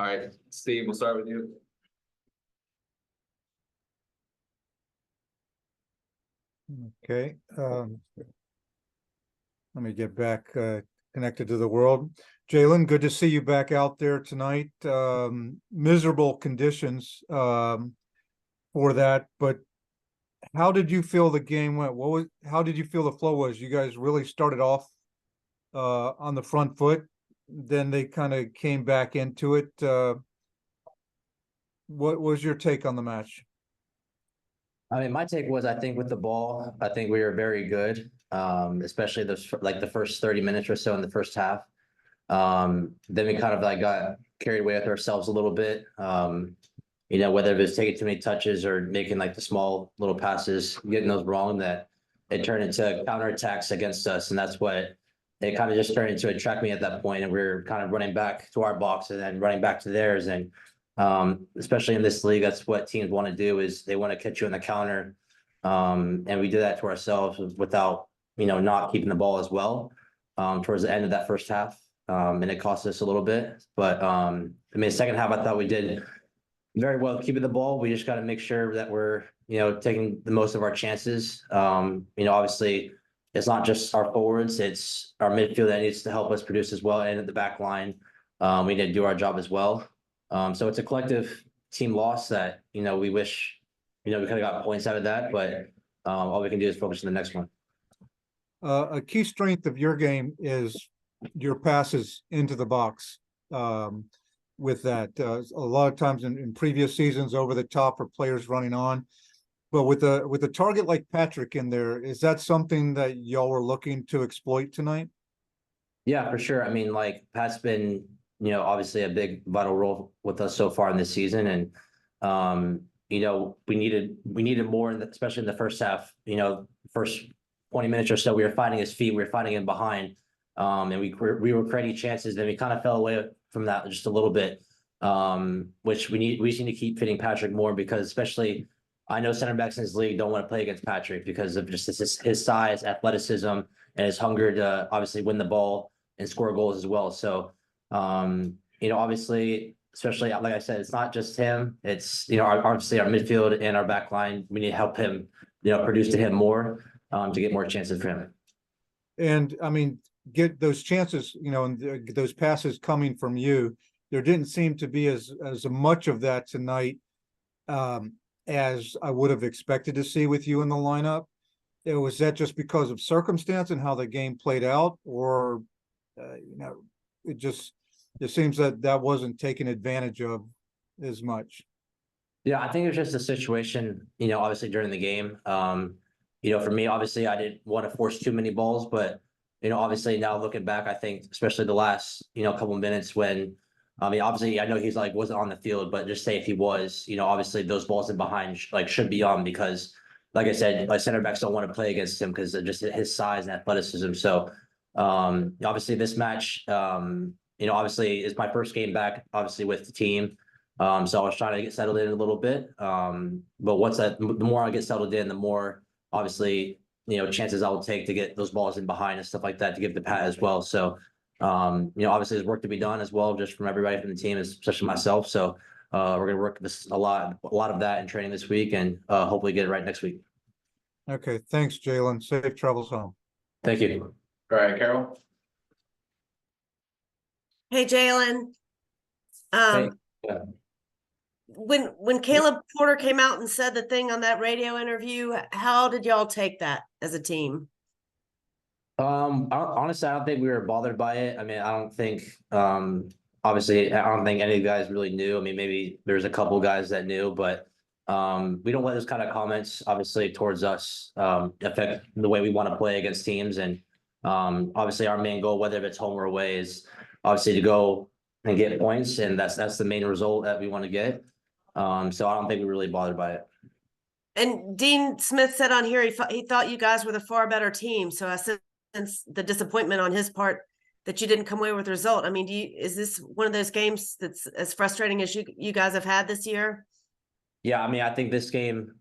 All right, Steve, we'll start with you. Okay. Let me get back connected to the world. Jaylin, good to see you back out there tonight. Miserable conditions for that, but how did you feel the game went? How did you feel the flow was? You guys really started off on the front foot, then they kind of came back into it. What was your take on the match? I mean, my take was, I think with the ball, I think we were very good, especially the first 30 minutes or so in the first half. Then we kind of like got carried away with ourselves a little bit. Whether it was taking too many touches or making like the small little passes, getting those wrong, that it turned into counterattacks against us. And that's what it kind of just turned into a track meet at that point. And we were kind of running back to our box and then running back to theirs. And especially in this league, that's what teams want to do, is they want to catch you in the counter. And we did that to ourselves without, not keeping the ball as well towards the end of that first half. And it cost us a little bit. But the second half, I thought we did very well keeping the ball. We just got to make sure that we're, taking the most of our chances. Obviously, it's not just our forwards, it's our midfield that needs to help us produce as well. And at the back line, we need to do our job as well. So it's a collective team loss that, we wish, we could have got points out of that, but all we can do is focus on the next one. A key strength of your game is your passes into the box. With that, a lot of times in previous seasons, over the top for players running on, but with a target like Patrick in there, is that something that y'all were looking to exploit tonight? Yeah, for sure. I mean, like, Pat's been, obviously a big vital role with us so far in this season, and we needed more, especially in the first half. First 20 minutes or so, we were finding his feet, we were finding him behind, and we were creating chances. Then we kind of fell away from that just a little bit, which we just need to keep fitting Patrick more, because especially I know center backs in this league don't want to play against Patrick because of just his size, athleticism, and his hunger to obviously win the ball and score goals as well. So, obviously, especially like I said, it's not just him. It's, obviously our midfield and our back line. We need to help him, produce to him more to get more chances for him. And I mean, get those chances, and those passes coming from you. There didn't seem to be as much of that tonight as I would have expected to see with you in the lineup. Was that just because of circumstance and how the game played out, or it seems that wasn't taken advantage of as much? Yeah, I think it was just a situation, obviously during the game. For me, obviously, I didn't want to force too many balls, but obviously now looking back, I think especially the last, couple of minutes when, obviously I know he's like wasn't on the field, but just say if he was, obviously those balls in behind should be on, because like I said, like center backs don't want to play against him because of just his size and athleticism. So obviously this match, obviously is my first game back, obviously with the team. So I was trying to get settled in a little bit. But the more I get settled in, the more obviously, chances I will take to get those balls in behind and stuff like that to give the Pat as well. So, obviously there's work to be done as well, just from everybody from the team, especially myself. So, we're going to work a lot of that in training this week, and hopefully get it right next week. Okay. Thanks, Jaylin. Safe travels home. Thank you. All right, Carol. Hey, Jaylin. Hey. Yeah. When Caleb Porter came out and said the thing on that radio interview, how did y'all take that as a team? Honestly, I don't think we were bothered by it. I mean, I don't think, obviously, I don't think any of you guys really knew. I mean, maybe there's a couple guys that knew, but we don't let those kind of comments, obviously, towards us affect the way we want to play against teams. And obviously, our main goal, whether it's home or away, is obviously to go and get points, and that's the main result that we want to get. So I don't think we're really bothered by it. And Dean Smith said on here he thought you guys were the far better team. So I sense the disappointment on his part that you didn't come away with the result. I mean, is this one of those games that's as frustrating as you guys have had this year? Yeah, I mean, I think this game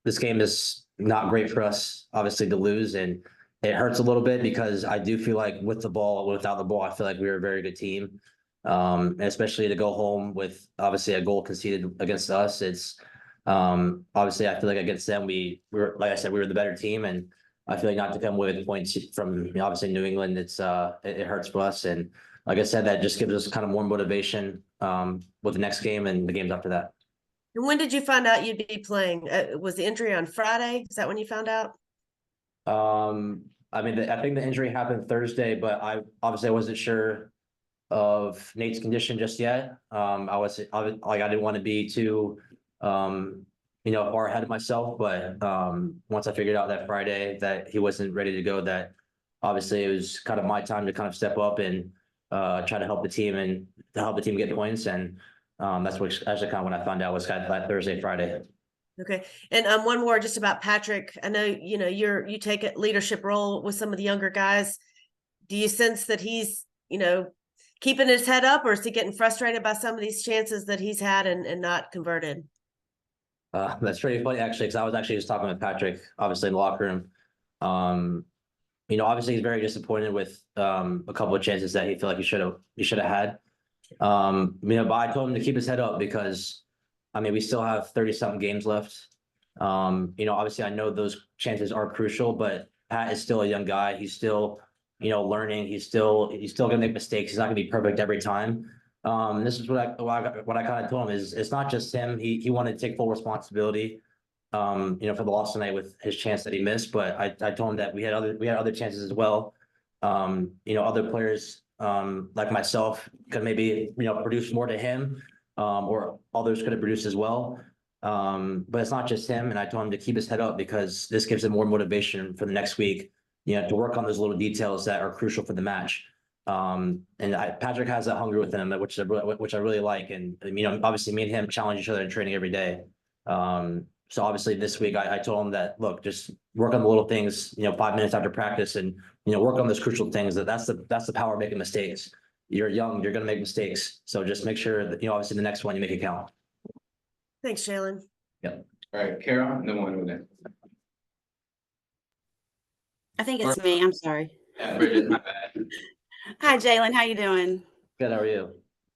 is not great for us, obviously, to lose, and it hurts a little bit because I do feel like with the ball, without the ball, I feel like we were a very good team. Especially to go home with obviously a goal conceded against us. It's obviously I feel like against them we were, like I said, we were the better team, and I feel like not to come away with points from obviously New England, it hurts for us. And like I said, that just gives us kind of more motivation with the next game and the games after that. And when did you find out you'd be playing? Was the injury on Friday? Is that when you found out? I mean, I think the injury happened Thursday, but I wasn't sure of Nate's condition just yet. I didn't want to be too far ahead of myself, but once I figured out that Friday that he wasn't ready to go, that obviously it was kind of my time to kind of step up and try to help the team and to help the team get points. And that's actually kind of when I found out was kind of that Thursday, Friday. Okay. And one more just about Patrick. I know, you take a leadership role with some of the younger guys. Do you sense that he's, keeping his head up, or is he getting frustrated by some of these chances that he's had and not converted? That's pretty funny actually, because I was actually just talking with Patrick, obviously in the locker room. Obviously he's very disappointed with a couple of chances that he felt like he should have had. But I told him to keep his head up because we still have 30-something games left. Obviously I know those chances are crucial, but Pat is still a young guy. He's still, learning. He's still gonna make mistakes. He's not gonna be perfect every time. This is what I kind of told him is it's not just him. He wanted to take full responsibility, for the loss tonight with his chance that he missed. But I told him that we had other chances as well. Other players like myself could maybe produce more to him, or others could have produced as well. But it's not just him, and I told him to keep his head up because this gives him more motivation for the next week, to work on those little details that are crucial for the match. Patrick has that hunger within him, which I really like. And obviously me and him challenge each other in training every day. So obviously this week I told him that, look, just work on the little things, 5 minutes after practice, and work on those crucial things. That's the power of making mistakes. You're young, you're gonna make mistakes. So just make sure that obviously the next one you make it count. Thanks, Jaylin. Yeah. All right, Carol, and then one over there. I think it's me. I'm sorry. Yeah, Bridget, my bad. Hi, Jaylin. How you doing? Good, how are you?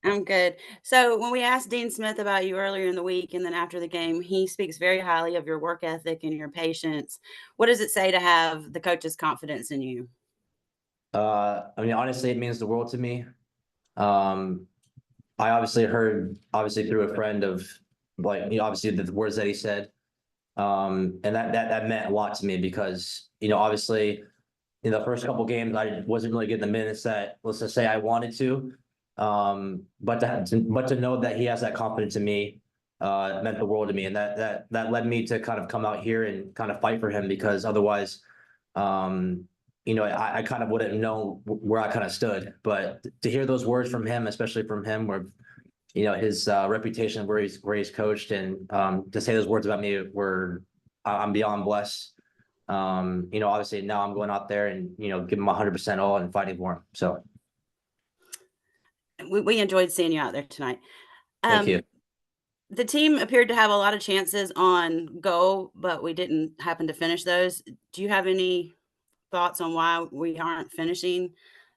I'm good. So when we asked Dean Smith about you earlier in the week and then after the game, he speaks very highly of your work ethic and your patience. What does it say to have the coach's confidence in you? Honestly, it means the world to me. I obviously heard through a friend of obviously the words that he said. And that meant a lot to me because, obviously in the first couple games, I wasn't really getting the minutes that, let's just say, I wanted to. But to know that he has that confidence in me, meant the world to me. And that led me to kind of come out here and kind of fight for him, because otherwise, I kind of wouldn't know where I kind of stood. But to hear those words from him, especially from him, where his reputation, where he's coached, and to say those words about me, I'm beyond blessed. Obviously now I'm going out there and give him 100% all and fighting for him. So we enjoyed seeing you out there tonight. thank you. The team appeared to have a lot of chances on goal, but we didn't happen to finish those. Do you have any thoughts on why we aren't finishing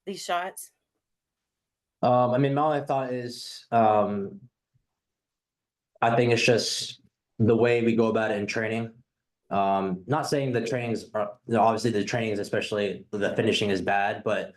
these shots? My only thought is, I think it's just the way we go about it in training. Not saying the trainings are, obviously the trainings, especially the finishing, is bad, but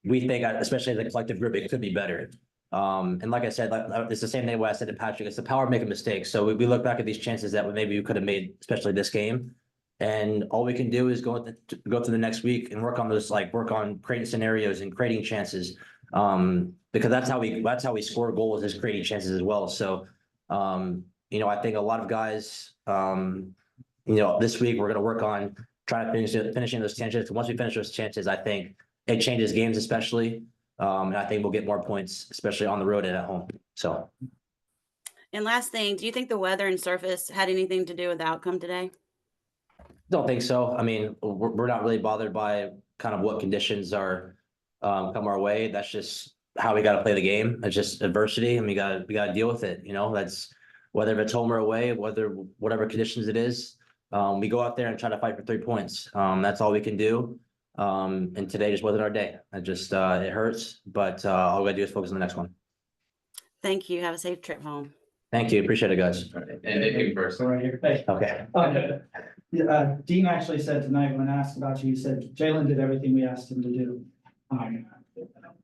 we think, especially as a collective group, it could be better. And like I said, it's the same thing what I said to Patrick. It's the power of making mistakes. So we look back at these chances that maybe we could have made, especially this game, and all we can do is go through the next week and work on those, work on creating scenarios and creating chances. Because that's how we score goals, is creating chances as well. So, I think a lot of guys, this week we're going to work on trying to finishing those chances. Once we finish those chances, I think it changes games, especially. And I think we'll get more points, especially on the road and at home. So. And last thing, do you think the weather and surface had anything to do with the outcome today? Don't think so. We're not really bothered by kind of what conditions are come our way. That's just how we got to play the game. It's just adversity, and we got to deal with it. That's whether it's home or away, whatever conditions it is. We go out there and try to fight for 3 points. That's all we can do. And today just wasn't our day. It hurts, but all we got to do is focus on the next one. Thank you. Have a safe trip home. Thank you. Appreciate it, guys. And in person. Right here. Hey, Okay. Dean actually said tonight when asked about you, he said Jaylin did everything we asked him to do.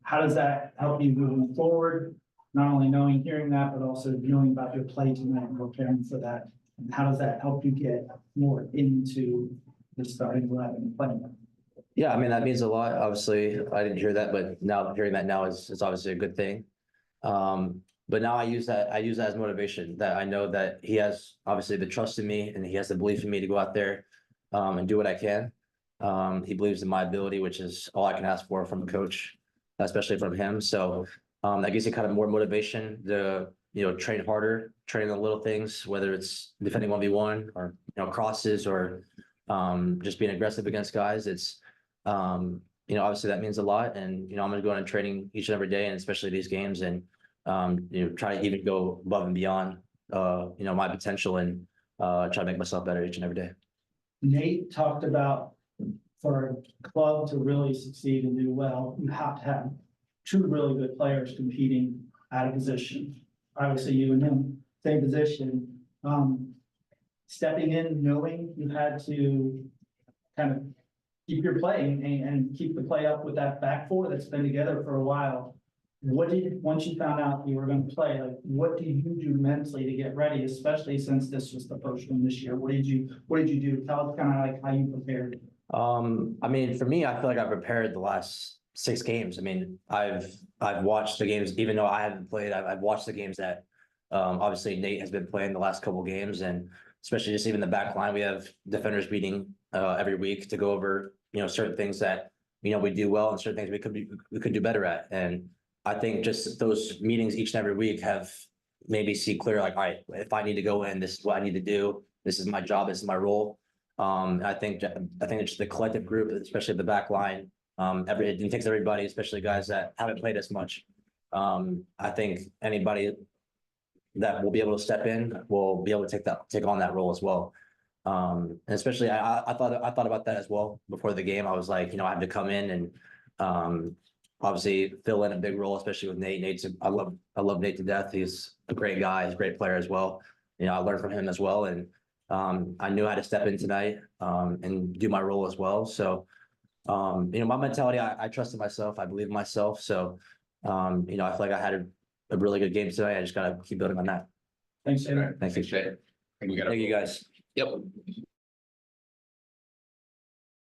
How does that help you moving forward? Not only knowing, hearing that, but also knowing about your play tonight and preparing for that. And how does that help you get more into the starting 11 and playing? Yeah, I mean, that means a lot. Obviously, I didn't hear that, but now hearing that now is obviously a good thing. But now I use that as motivation, that I know that he has obviously the trust in me and he has the belief in me to go out there and do what I can. He believes in my ability, which is all I can ask for from a coach, especially from him. So that gives you kind of more motivation to, train harder, train the little things, whether it's defending 1v1 or, crosses or just being aggressive against guys. It's, obviously that means a lot. And, I'm going to go on training each and every day, and especially these games, and, try to even go above and beyond, my potential, and try to make myself better each and every day. Nate talked about for a club to really succeed and do well, you have to have two really good players competing at a position. Obviously, you and him, same position. Stepping in, knowing you had to kind of keep your play and keep the play up with that back four that's been together for a while. Once you found out you were going to play, like, what did you do mentally to get ready, especially since this was the first one this year? What did you do? Tell us kind of like how you prepared. I mean, for me, I feel like I prepared the last 6 games. I mean, I've watched the games, even though I haven't played. I've watched the games that obviously Nate has been playing the last couple games, and especially just even the back line. We have defenders meeting every week to go over certain things that we do well, and certain things we could do better at. And I think just those meetings each and every week have made me see clear, like, all right, if I need to go in, this is what I need to do. This is my job. This is my role. I think it's the collective group, especially the back line. It takes everybody, especially guys that haven't played as much. I think anybody that will be able to step in will be able to take on that role as well. And especially I thought about that as well before the game. I was like, I had to come in and obviously fill in a big role, especially with Nate. I love Nate to death. He's a great guy. He's a great player as well. I learned from him as well, and I knew how to step in tonight and do my role as well. So, my mentality, I trusted myself. I believe in myself. So, I feel like I had a really good game tonight. I just got to keep building on that. Thanks, Taylor. Thank you. Appreciate it. I think we got Thank you, guys. Yep.